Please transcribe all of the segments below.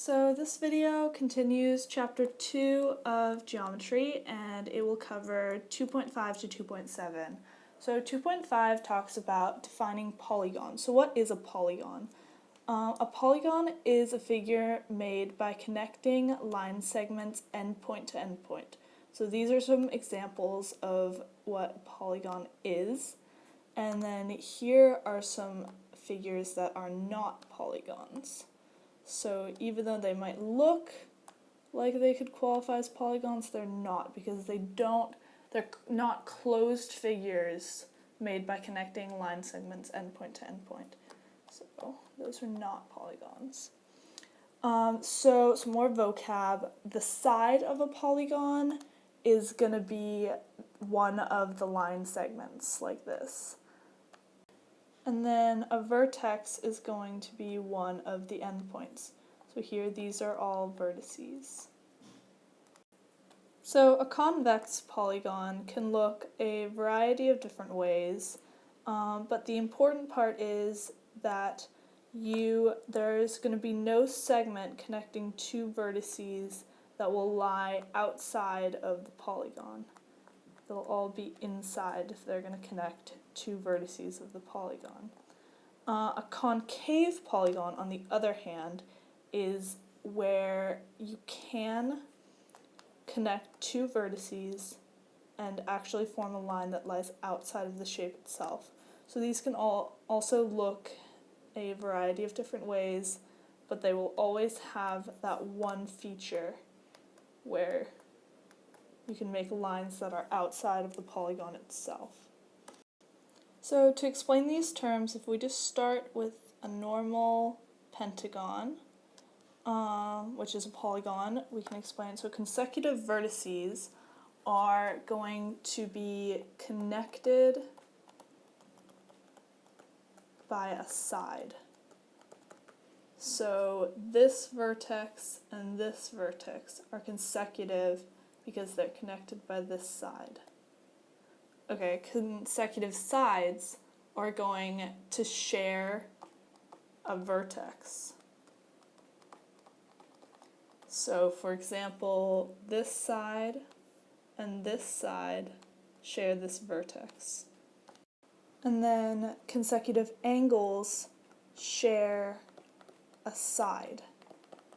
So this video continues chapter 2 of geometry, and it will cover 2.5 to 2.7. So 2.5 talks about defining polygons. So what is a polygon? A polygon is a figure made by connecting line segments endpoint to endpoint. So these are some examples of what a polygon is. And then here are some figures that are not polygons. So even though they might look like they could qualify as polygons, they're not, because they're not closed figures made by connecting line segments endpoint to endpoint. So those are not polygons. So some more vocab. The side of a polygon is going to be one of the line segments, like this. And then a vertex is going to be one of the endpoints. So here, these are all vertices. So a convex polygon can look a variety of different ways, but the important part is that there's going to be no segment connecting two vertices that will lie outside of the polygon. They'll all be inside if they're going to connect two vertices of the polygon. A concave polygon, on the other hand, is where you can connect two vertices and actually form a line that lies outside of the shape itself. So these can also look a variety of different ways, but they will always have that one feature where you can make lines that are outside of the polygon itself. So to explain these terms, if we just start with a normal pentagon, which is a polygon, we can explain. So consecutive vertices are going to be connected by a side. So this vertex and this vertex are consecutive because they're connected by this side. Okay, consecutive sides are going to share a vertex. So for example, this side and this side share this vertex. And then consecutive angles share a side.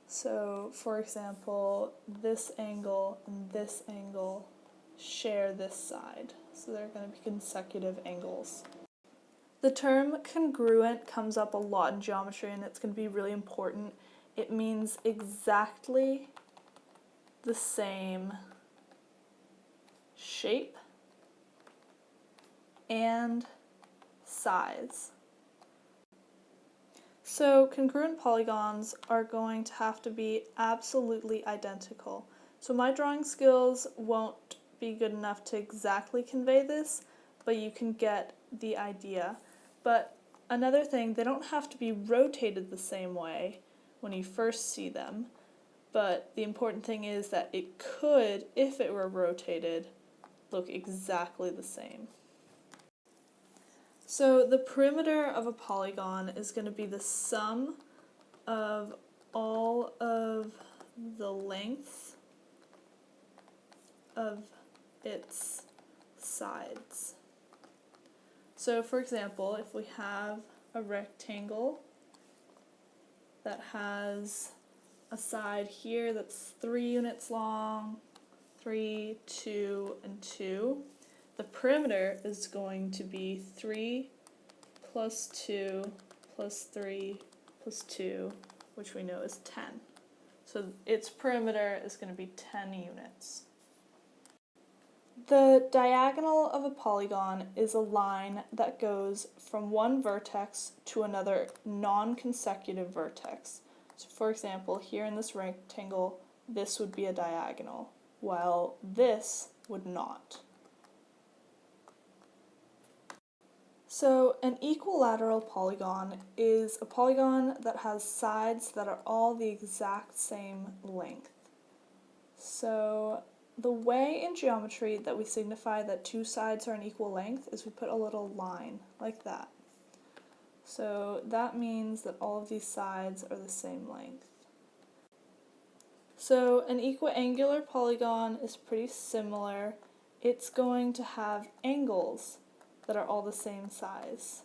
So for example, this angle and this angle share this side. So they're going to be consecutive angles. The term congruent comes up a lot in geometry, and it's going to be really important. It means exactly the same shape and size. So congruent polygons are going to have to be absolutely identical. So my drawing skills won't be good enough to exactly convey this, but you can get the idea. But another thing, they don't have to be rotated the same way when you first see them, but the important thing is that it could, if it were rotated, look exactly the same. So the perimeter of a polygon is going to be the sum of all of the lengths of its sides. So for example, if we have a rectangle that has a side here that's 3 units long, 3, 2, and 2, the perimeter is going to be 3 plus 2 plus 3 plus 2, which we know is 10. So its perimeter is going to be 10 units. The diagonal of a polygon is a line that goes from one vertex to another non-consecutive vertex. So for example, here in this rectangle, this would be a diagonal, while this would not. So an equilateral polygon is a polygon that has sides that are all the exact same length. So the way in geometry that we signify that two sides are an equal length is we put a little line like that. So that means that all of these sides are the same length. So an equiangular polygon is pretty similar. It's going to have angles that are all the same size,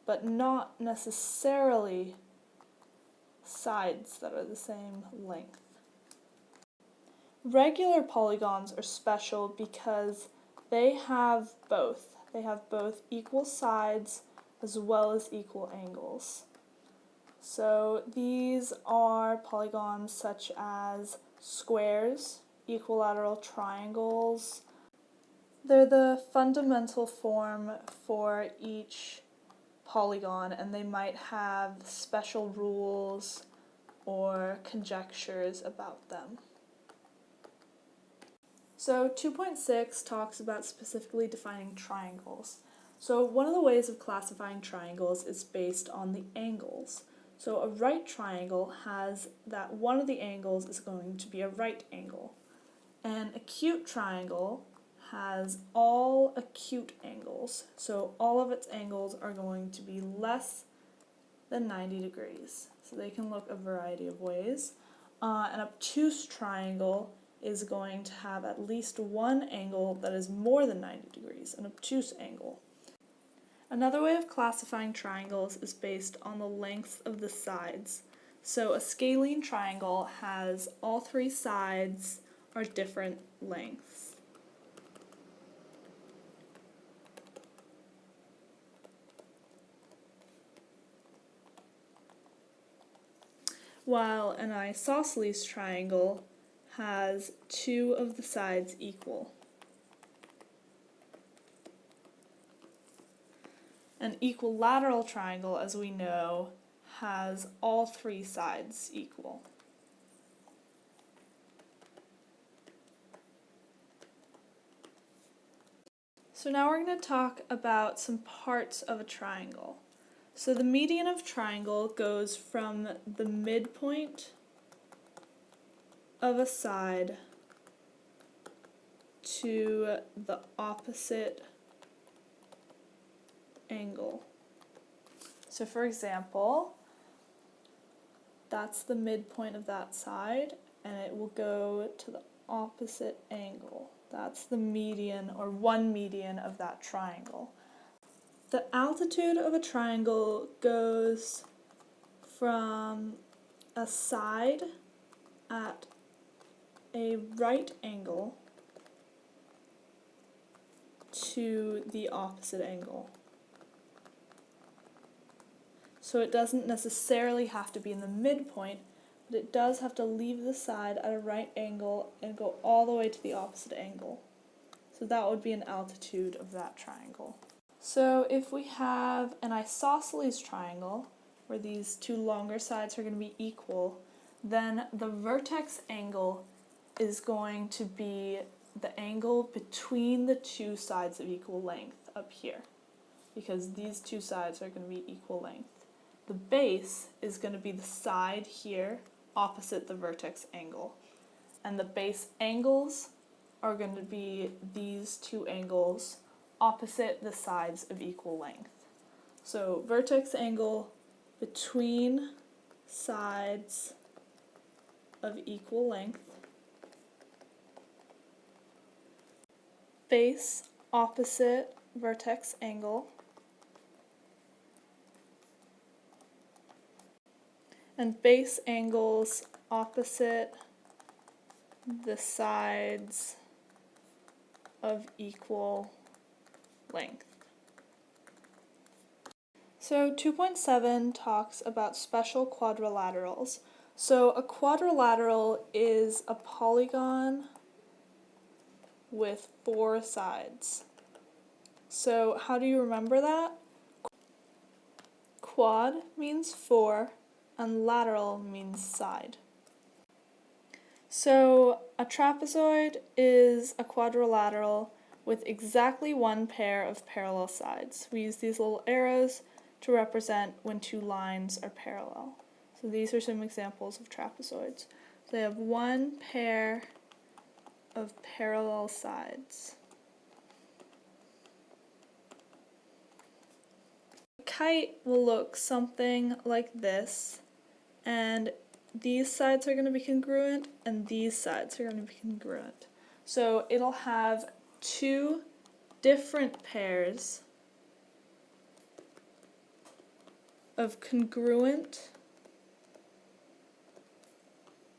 but not necessarily sides that are the same length. Regular polygons are special because they have both. They have both equal sides as well as equal angles. So these are polygons such as squares, equilateral triangles. They're the fundamental form for each polygon, and they might have special rules or conjectures about them. So 2.6 talks about specifically defining triangles. So one of the ways of classifying triangles is based on the angles. So a right triangle has that one of the angles is going to be a right angle. An acute triangle has all acute angles, so all of its angles are going to be less than 90 degrees. So they can look a variety of ways. An obtuse triangle is going to have at least one angle that is more than 90 degrees, an obtuse angle. Another way of classifying triangles is based on the length of the sides. So a scalene triangle has all three sides are different lengths. While an isosceles triangle has two of the sides equal. An equilateral triangle, as we know, has all three sides equal. So now we're going to talk about some parts of a triangle. So the median of a triangle goes from the midpoint of a side to the opposite angle. So for example, that's the midpoint of that side, and it will go to the opposite angle. That's the median, or one median, of that triangle. The altitude of a triangle goes from a side at a right angle to the opposite angle. So it doesn't necessarily have to be in the midpoint, but it does have to leave the side at a right angle and go all the way to the opposite angle. So that would be an altitude of that triangle. So if we have an isosceles triangle, where these two longer sides are going to be equal, then the vertex angle is going to be the angle between the two sides of equal length up here, because these two sides are going to be equal length. The base is going to be the side here opposite the vertex angle, and the base angles are going to be these two angles opposite the sides of equal length. So vertex angle between sides of equal length, base opposite vertex angle, and base angles opposite the sides of equal length. So 2.7 talks about special quadrilaterals. So a quadrilateral is a polygon with four sides. So how do you remember that? Quad means four, and lateral means side. So a trapezoid is a quadrilateral with exactly one pair of parallel sides. We use these little arrows to represent when two lines are parallel. So these are some examples of trapezoids. So they have one pair of parallel sides. A kite will look something like this, and these sides are going to be congruent, and these sides are going to be congruent. So it'll have two different pairs of congruent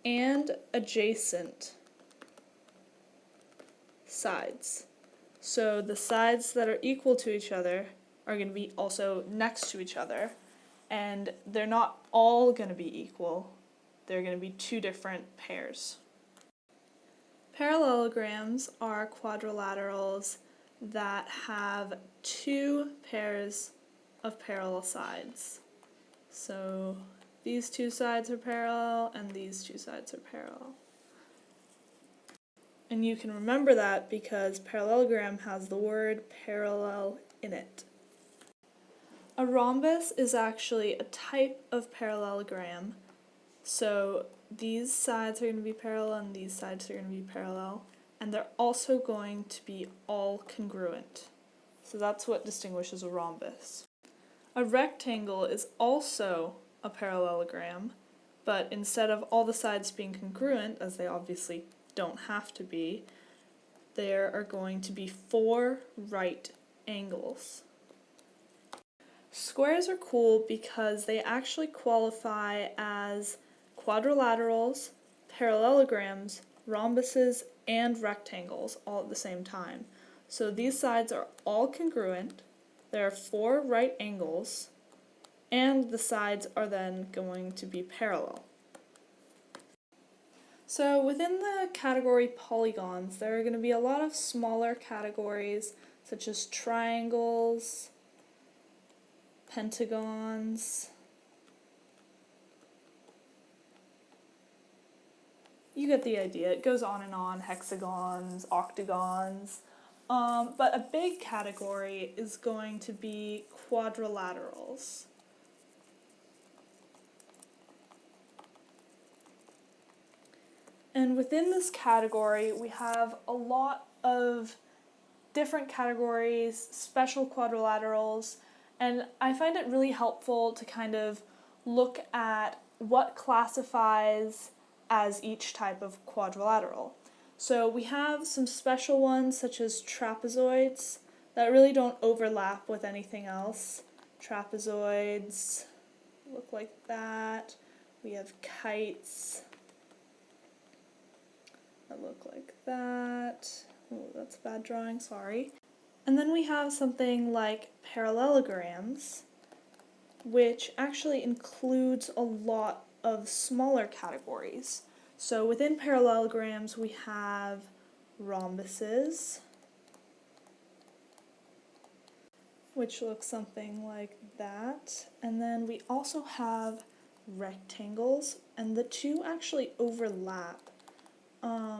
and adjacent sides. So the sides that are equal to each other are going to be also next to each other, and they're not all going to be equal. They're going to be two different pairs. Parallelograms are quadrilaterals that have two pairs of parallel sides. So these two sides are parallel and these two sides are parallel. And you can remember that because parallelogram has the word parallel in it. A rhombus is actually a type of parallelogram. So these sides are going to be parallel and these sides are going to be parallel, and they're also going to be all congruent. So that's what distinguishes a rhombus. A rectangle is also a parallelogram, but instead of all the sides being congruent, as they obviously don't have to be, there are going to be 4 right angles. Squares are cool because they actually qualify as quadrilaterals, parallelograms, rhombuses, and rectangles all at the same time. So these sides are all congruent, there are 4 right angles, and the sides are then going to be parallel. So within the category polygons, there are going to be a lot of smaller categories such as triangles, pentagons. You get the idea. It goes on, hexagons, octagons. But a big category is going to be quadrilaterals. And within this category, we have a lot of different categories, special quadrilaterals, and I find it really helpful to kind of look at what classifies as each type of quadrilateral. So we have some special ones such as trapezoids that really don't overlap with anything else. Trapezoids look like that. We have kites that look like that. Oh, that's bad drawing, sorry. And then we have something like parallelograms, which actually includes a lot of smaller categories. So within parallelograms we have rhombuses, which looks something like that. And then we also have rectangles, and the two actually overlap,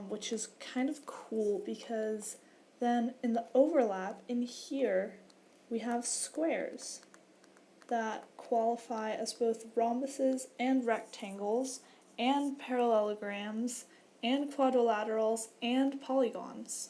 which is kind of cool because then in the overlap in here we have squares that qualify as both rhombuses and rectangles and parallelograms and quadrilaterals and polygons.